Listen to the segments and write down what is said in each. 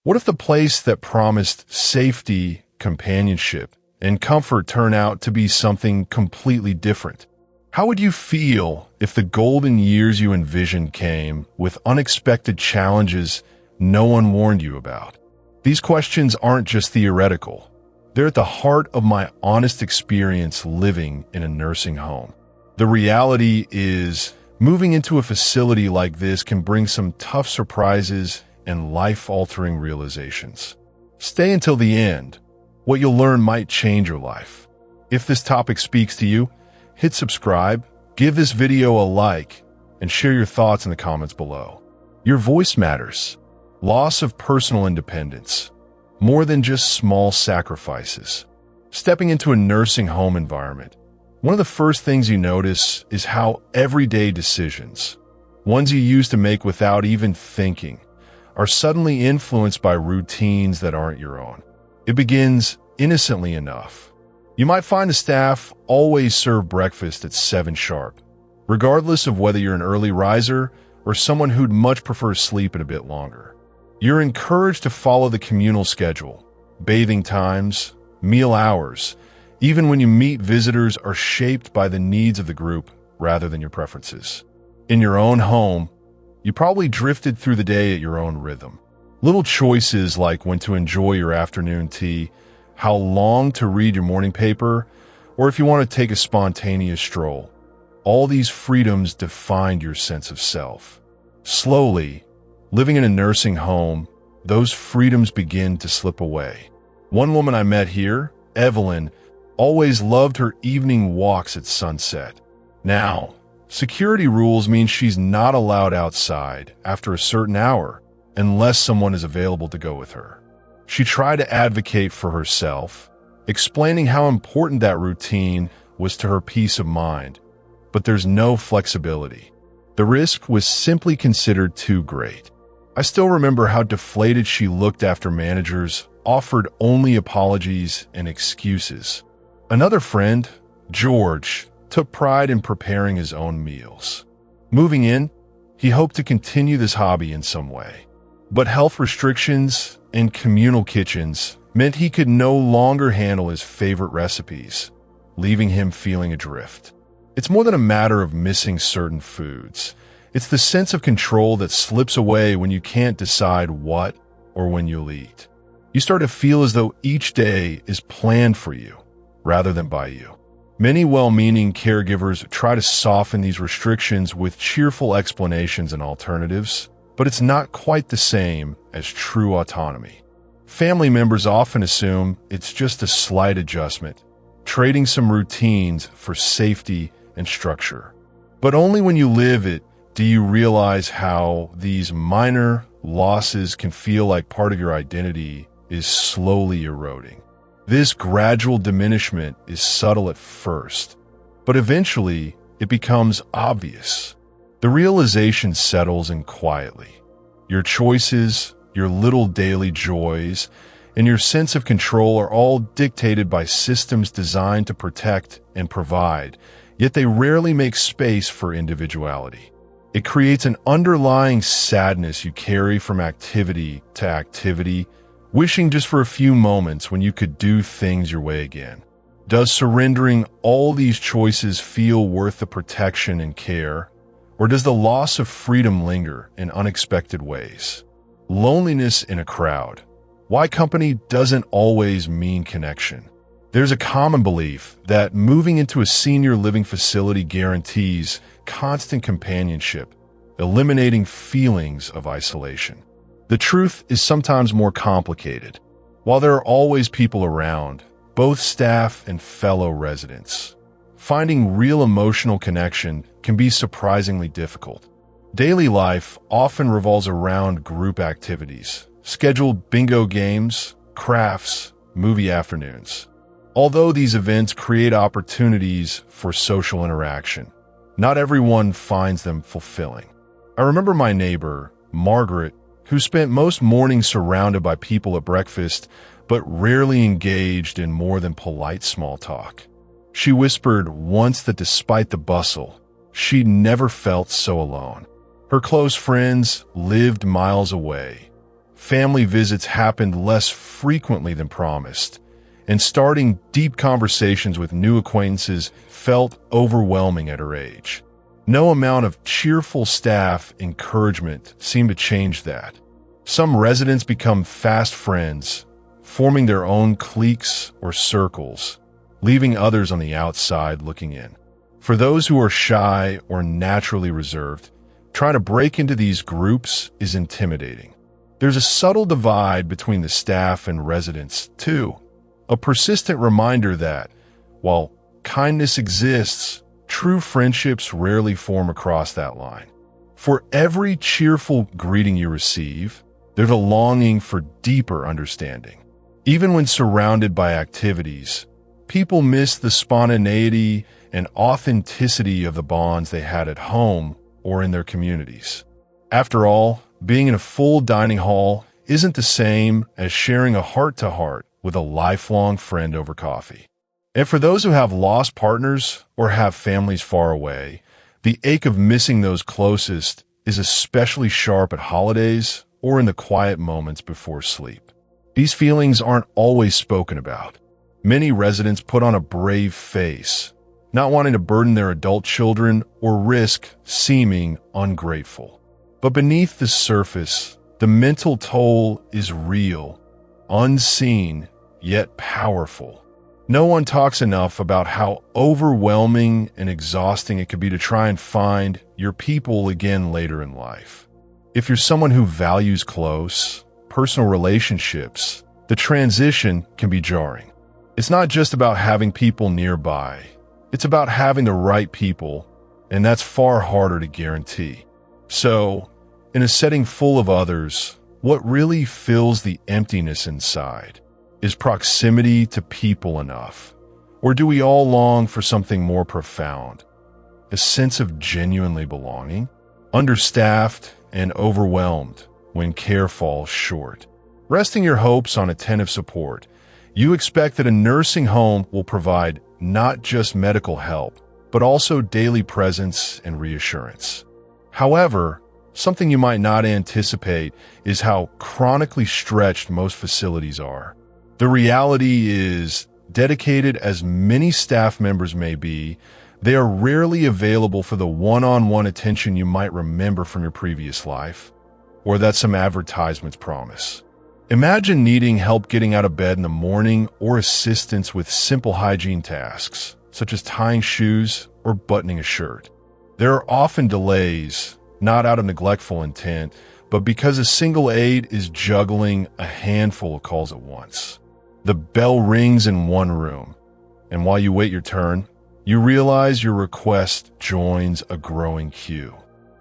What if the place that promised safety, companionship, and comfort turned out to be something completely different? How would you feel if the golden years you envisioned came with unexpected challenges no one warned you about? These questions aren't just theoretical. They're at the heart of my honest experience living in a nursing home. The reality is, moving into a facility like this can bring some tough surprises and life-altering realizations. Stay until the end. What you'll learn might change your life. If this topic speaks to you, hit subscribe, give this video a like, and share your thoughts in the comments below. Your voice matters. Loss of personal independence. More than just small sacrifices. Stepping into a nursing home environment, one of the first things you notice is how everyday decisions, ones you used to make without even thinking, are suddenly influenced by routines that aren't your own. It begins innocently enough. You might find the staff always serve breakfast at 7 sharp, regardless of whether you're an early riser or someone who'd much prefer sleeping a bit longer. You're encouraged to follow the communal schedule. Bathing times, meal hours, even when you meet visitors are shaped by the needs of the group rather than your preferences. In your own home, you probably drifted through the day at your own rhythm. Little choices like when to enjoy your afternoon tea, how long to read your morning paper, or if you want to take a spontaneous stroll. All these freedoms defined your sense of self. Slowly, living in a nursing home, those freedoms begin to slip away. One woman I met here, Evelyn, always loved her evening walks at sunset. Now, security rules mean she's not allowed outside after a certain hour unless someone is available to go with her. She tried to advocate for herself, explaining how important that routine was to her peace of mind, but there's no flexibility. The risk was simply considered too great. I still remember how deflated she looked after managers offered only apologies and excuses. Another friend, George, took pride in preparing his own meals. Moving in, he hoped to continue this hobby in some way. But health restrictions and communal kitchens meant he could no longer handle his favorite recipes, leaving him feeling adrift. It's more than a matter of missing certain foods. It's the sense of control that slips away when you can't decide what or when you'll eat. You start to feel as though each day is planned for you, rather than by you. Many well-meaning caregivers try to soften these restrictions with cheerful explanations and alternatives, but it's not quite the same as true autonomy. Family members often assume it's just a slight adjustment, trading some routines for safety and structure. But only when you live it do you realize how these minor losses can feel like part of your identity is slowly eroding. This gradual diminishment is subtle at first, but eventually it becomes obvious. The realization settles in quietly. Your choices, your little daily joys, and your sense of control are all dictated by systems designed to protect and provide, yet they rarely make space for individuality. It creates an underlying sadness you carry from activity to activity, wishing just for a few moments when you could do things your way again. Does surrendering all these choices feel worth the protection and care, or does the loss of freedom linger in unexpected ways? Loneliness in a crowd. Why company doesn't always mean connection. There's a common belief that moving into a senior living facility guarantees constant companionship, eliminating feelings of isolation. The truth is sometimes more complicated. While there are always people around, both staff and fellow residents, finding real emotional connection can be surprisingly difficult. Daily life often revolves around group activities, scheduled bingo games, crafts, movie afternoons. Although these events create opportunities for social interaction, not everyone finds them fulfilling. I remember my neighbor, Margaret, who spent most mornings surrounded by people at breakfast, but rarely engaged in more than polite small talk. She whispered once that despite the bustle, she'd never felt so alone. Her close friends lived miles away, family visits happened less frequently than promised, and starting deep conversations with new acquaintances felt overwhelming at her age. No amount of cheerful staff encouragement seemed to change that. Some residents become fast friends, forming their own cliques or circles, leaving others on the outside looking in. For those who are shy or naturally reserved, trying to break into these groups is intimidating. There's a subtle divide between the staff and residents, too. A persistent reminder that, while kindness exists, true friendships rarely form across that line. For every cheerful greeting you receive, there's a longing for deeper understanding. Even when surrounded by activities, people miss the spontaneity and authenticity of the bonds they had at home or in their communities. After all, being in a full dining hall isn't the same as sharing a heart-to-heart with a lifelong friend over coffee. And for those who have lost partners or have families far away, the ache of missing those closest is especially sharp at holidays or in the quiet moments before sleep. These feelings aren't always spoken about. Many residents put on a brave face, not wanting to burden their adult children or risk seeming ungrateful. But beneath the surface, the mental toll is real, unseen, yet powerful. No one talks enough about how overwhelming and exhausting it could be to try and find your people again later in life. If you're someone who values close, personal relationships, the transition can be jarring. It's not just about having people nearby. It's about having the right people, and that's far harder to guarantee. So, in a setting full of others, what really fills the emptiness inside? Is proximity to people enough? Or do we all long for something more profound? A sense of genuinely belonging? Understaffed and overwhelmed when care falls short. Resting your hopes on attentive support, you expect that a nursing home will provide not just medical help, but also daily presence and reassurance. However, something you might not anticipate is how chronically stretched most facilities are. The reality is, dedicated as many staff members may be, they are rarely available for the one-on-one attention you might remember from your previous life, or that some advertisements promise. Imagine needing help getting out of bed in the morning or assistance with simple hygiene tasks, such as tying shoes or buttoning a shirt. There are often delays, not out of neglectful intent, but because a single aide is juggling a handful of calls at once. The bell rings in one room, and while you wait your turn, you realize your request joins a growing queue.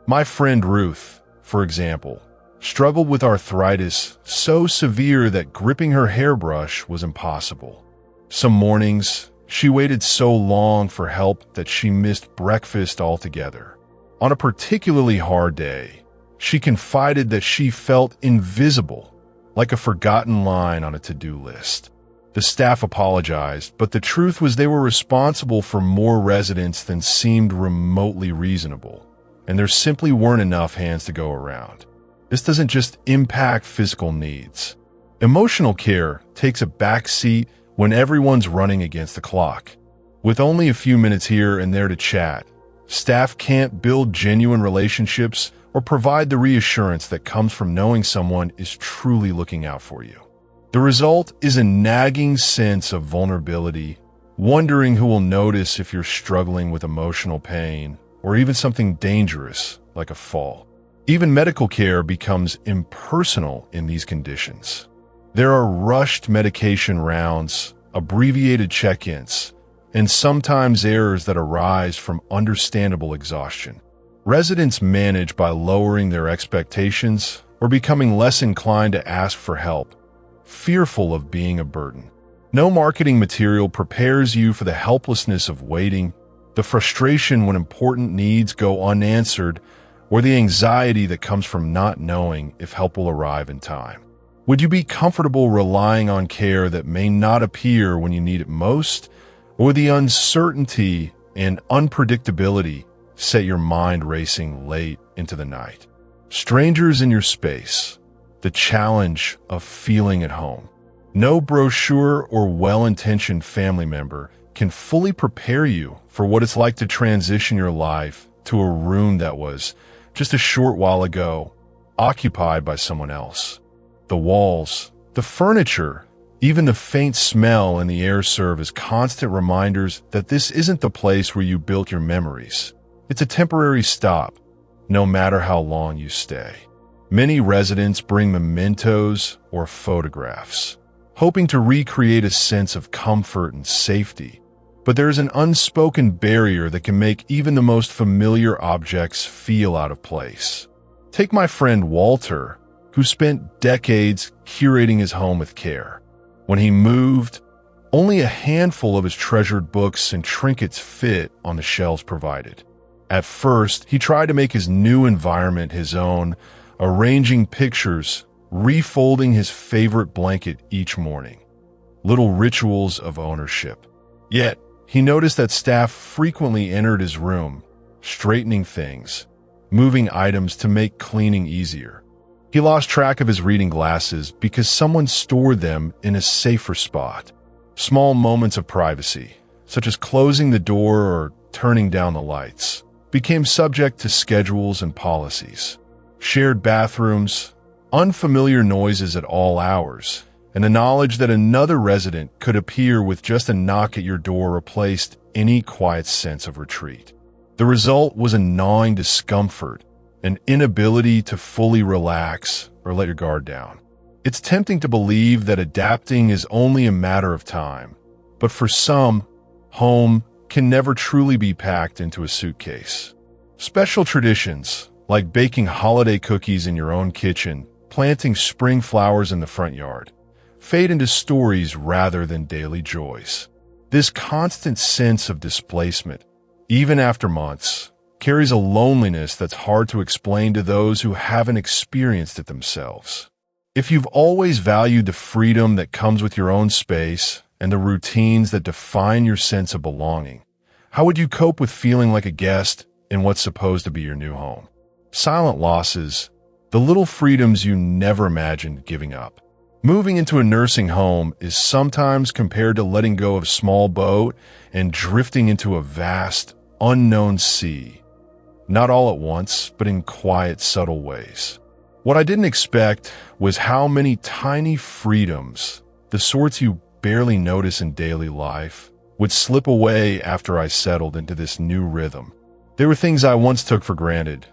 My friend Ruth, for example, struggled with arthritis so severe that gripping her hairbrush was impossible. Some mornings, she waited so long for help that she missed breakfast altogether. On a particularly hard day, she confided that she felt invisible, like a forgotten line on a to-do list. The staff apologized, but the truth was they were responsible for more residents than seemed remotely reasonable, and there simply weren't enough hands to go around. This doesn't just impact physical needs. Emotional care takes a back seat when everyone's running against the clock. With only a few minutes here and there to chat, staff can't build genuine relationships or provide the reassurance that comes from knowing someone is truly looking out for you. The result is a nagging sense of vulnerability, wondering who will notice if you're struggling with emotional pain or even something dangerous like a fall. Even medical care becomes impersonal in these conditions. There are rushed medication rounds, abbreviated check-ins, and sometimes errors that arise from understandable exhaustion. Residents manage by lowering their expectations or becoming less inclined to ask for help, fearful of being a burden. No marketing material prepares you for the helplessness of waiting, the frustration when important needs go unanswered, or the anxiety that comes from not knowing if help will arrive in time. Would you be comfortable relying on care that may not appear when you need it most, or the uncertainty and unpredictability set your mind racing late into the night? Strangers in your space, the challenge of feeling at home. No brochure or well-intentioned family member can fully prepare you for what it's like to transition your life to a room that was, just a short while ago, occupied by someone else. The walls, the furniture, even the faint smell in the air serve as constant reminders that this isn't the place where you built your memories. It's a temporary stop, no matter how long you stay. Many residents bring mementos or photographs, hoping to recreate a sense of comfort and safety. But there's an unspoken barrier that can make even the most familiar objects feel out of place. Take my friend Walter, who spent decades curating his home with care. When he moved, only a handful of his treasured books and trinkets fit on the shelves provided. At first, he tried to make his new environment his own, arranging pictures, refolding his favorite blanket each morning. Little rituals of ownership. Yet, he noticed that staff frequently entered his room, straightening things, moving items to make cleaning easier. He lost track of his reading glasses because someone stored them in a safer spot. Small moments of privacy, such as closing the door or turning down the lights, became subject to schedules and policies. Shared bathrooms, unfamiliar noises at all hours, and the knowledge that another resident could appear with just a knock at your door replaced any quiet sense of retreat. The result was a gnawing discomfort, an inability to fully relax or let your guard down. It's tempting to believe that adapting is only a matter of time, but for some, home can never truly be packed into a suitcase. Special traditions, like baking holiday cookies in your own kitchen, planting spring flowers in the front yard, fade into stories rather than daily joys. This constant sense of displacement, even after months, carries a loneliness that's hard to explain to those who haven't experienced it themselves. If you've always valued the freedom that comes with your own space and the routines that define your sense of belonging, how would you cope with feeling like a guest in what's supposed to be your new home? Silent losses, the little freedoms you never imagined giving up. Moving into a nursing home is sometimes compared to letting go of a small boat and drifting into a vast, unknown sea. Not all at once, but in quiet, subtle ways. What I didn't expect was how many tiny freedoms, the sorts you barely notice in daily life, would slip away after I settled into this new rhythm. There were things I once took for granted.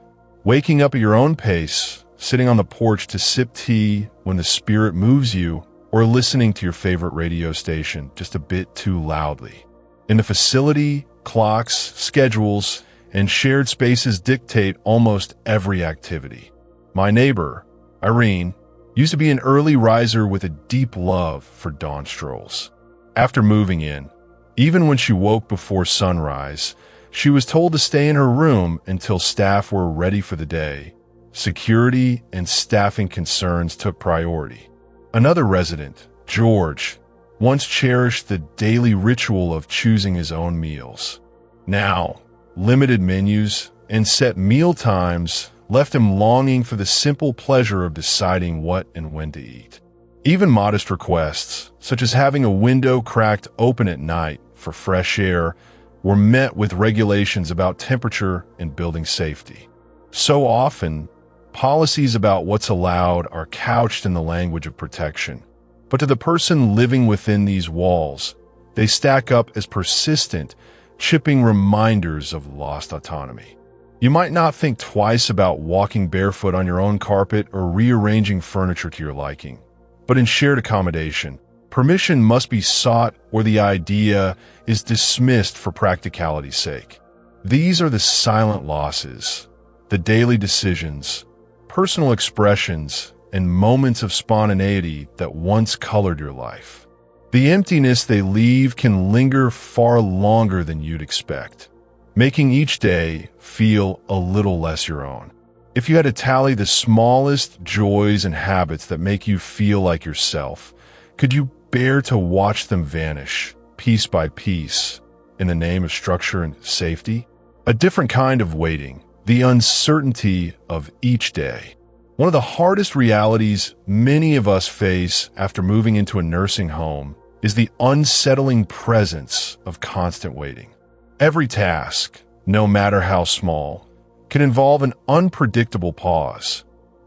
Waking up at your own pace, sitting on the porch to sip tea when the spirit moves you, or listening to your favorite radio station just a bit too loudly. In the facility, clocks, schedules, and shared spaces dictate almost every activity. My neighbor, Irene, used to be an early riser with a deep love for dawn strolls. After moving in, even when she woke before sunrise, she was told to stay in her room until staff were ready for the day. Security and staffing concerns took priority. Another resident, George, once cherished the daily ritual of choosing his own meals. Now, limited menus and set meal times left him longing for the simple pleasure of deciding what and when to eat. Even modest requests, such as having a window cracked open at night for fresh air, were met with regulations about temperature and building safety. So often, policies about what's allowed are couched in the language of protection. But to the person living within these walls, they stack up as persistent, chipping reminders of lost autonomy. You might not think twice about walking barefoot on your own carpet or rearranging furniture to your liking. But in shared accommodation, permission must be sought or the idea is dismissed for practicality's sake. These are the silent losses, the daily decisions, personal expressions, and moments of spontaneity that once colored your life. The emptiness they leave can linger far longer than you'd expect, making each day feel a little less your own. If you had to tally the smallest joys and habits that make you feel like yourself, could you bear to watch them vanish, piece by piece, in the name of structure and safety? A different kind of waiting, the uncertainty of each day. One of the hardest realities many of us face after moving into a nursing home is the unsettling presence of constant waiting. Every task, no matter how small, can involve an unpredictable pause.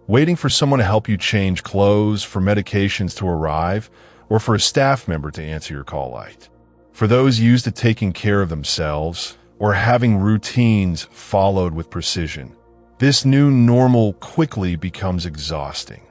Waiting for someone to help you change clothes, for medications to arrive, or for a staff member to answer your call light. For those used to taking care of themselves or having routines followed with precision, this new normal quickly becomes exhausting.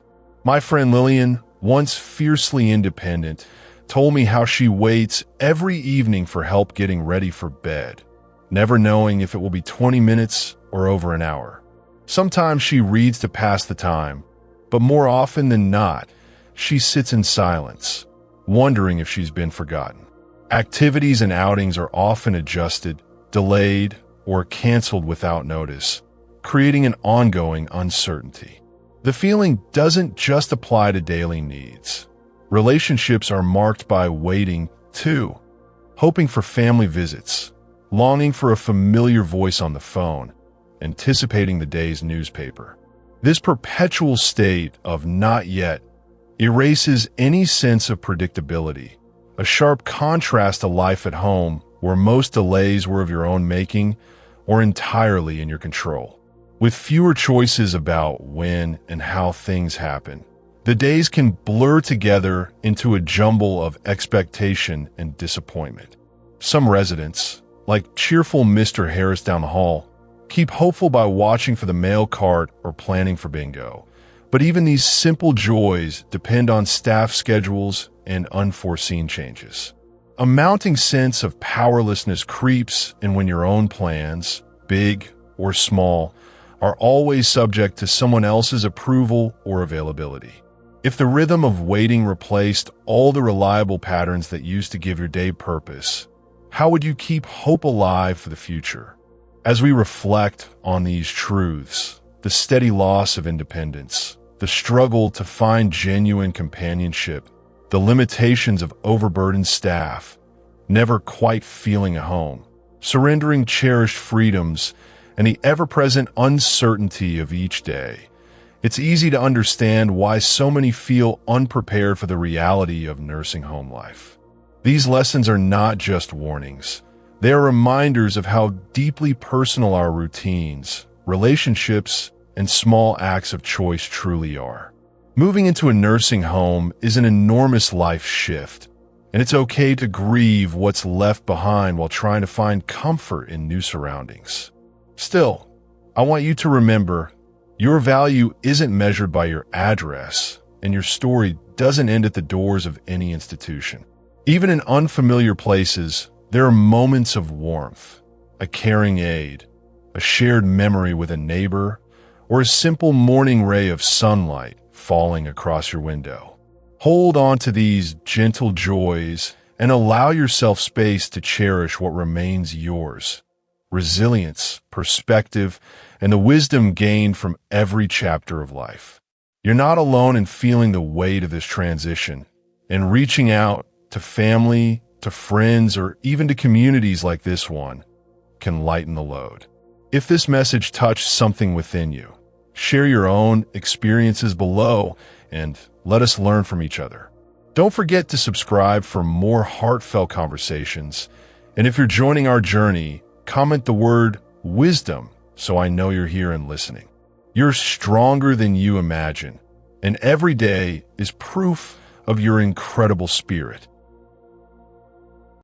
My friend Lillian, once fiercely independent, told me how she waits every evening for help getting ready for bed, never knowing if it will be 20 minutes or over an hour. Sometimes she reads to pass the time, but more often than not, she sits in silence, wondering if she's been forgotten. Activities and outings are often adjusted, delayed, or canceled without notice, creating an ongoing uncertainty. The feeling doesn't just apply to daily needs. Relationships are marked by waiting, too, hoping for family visits, longing for a familiar voice on the phone, anticipating the day's newspaper. This perpetual state of not yet erases any sense of predictability, a sharp contrast to life at home where most delays were of your own making or entirely in your control. With fewer choices about when and how things happen, the days can blur together into a jumble of expectation and disappointment. Some residents, like cheerful Mr. Harris down the hall, keep hopeful by watching for the mail cart or planning for bingo. But even these simple joys depend on staff schedules and unforeseen changes. A mounting sense of powerlessness creeps in when your own plans, big or small, are always subject to someone else's approval or availability. If the rhythm of waiting replaced all the reliable patterns that used to give your day purpose, how would you keep hope alive for the future? As we reflect on these truths, the steady loss of independence, the struggle to find genuine companionship, the limitations of overburdened staff, never quite feeling at home, surrendering cherished freedoms, and the ever-present uncertainty of each day, it's easy to understand why so many feel unprepared for the reality of nursing home life. These lessons are not just warnings. They are reminders of how deeply personal our routines, relationships, and small acts of choice truly are. Moving into a nursing home is an enormous life shift, and it's okay to grieve what's left behind while trying to find comfort in new surroundings. Still, I want you to remember, your value isn't measured by your address, and your story doesn't end at the doors of any institution. Even in unfamiliar places, there are moments of warmth, a caring aid, a shared memory with a neighbor, or a simple morning ray of sunlight falling across your window. Hold on to these gentle joys and allow yourself space to cherish what remains yours. Resilience, perspective, and the wisdom gained from every chapter of life. You're not alone in feeling the weight of this transition, and reaching out to family, to friends, or even to communities like this one can lighten the load. If this message touched something within you, share your own experiences below and let us learn from each other. Don't forget to subscribe for more heartfelt conversations, and if you're joining our journey, comment the word wisdom so I know you're here and listening. You're stronger than you imagine, and every day is proof of your incredible spirit.